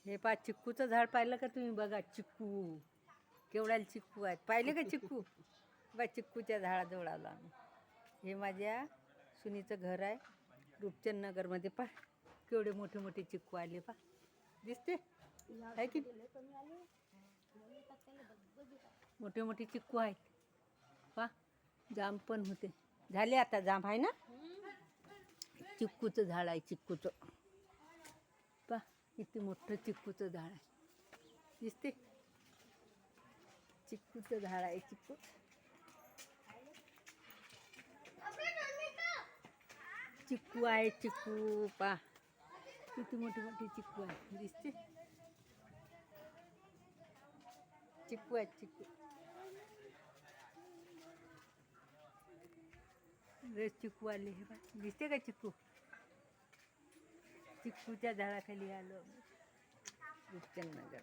हे पा चिक्कूचं झाड पाहिलं का तुम्ही? बघा चिक्कू केवढ्याला चिक्कू आहेत, पाहिले का चिक्कू? बा चिक्कूच्या झाडाजवळ आलो आम्ही. हे माझ्या सुनीचं घर आहे रूपचंद नगरमध्ये. पा केवढे मोठे मोठे चिक्कू आले पा, दिसते आहे की? मोठे मोठे चिक्कू आहेत पा. जाम पण होते, झाले आता जाम आहे ना. चिक्कूचं झाड आहे, चिक्कूचं पा किती मोठं चिक्कूचं झाड आहे, दिसते? चिक्कूचं झाड आहे, चिक्कू. चिक्कू आहे, चिक्कू पा किती मोठे मोठे चिक्कू आहे, दिसते? चिक्कू आहे, चिक्कू. रेस चिक्कू आले हे बा, दिसते का चिक्कू? चिक्कूच्या झाडाखाली आलो रूपचंद नगर.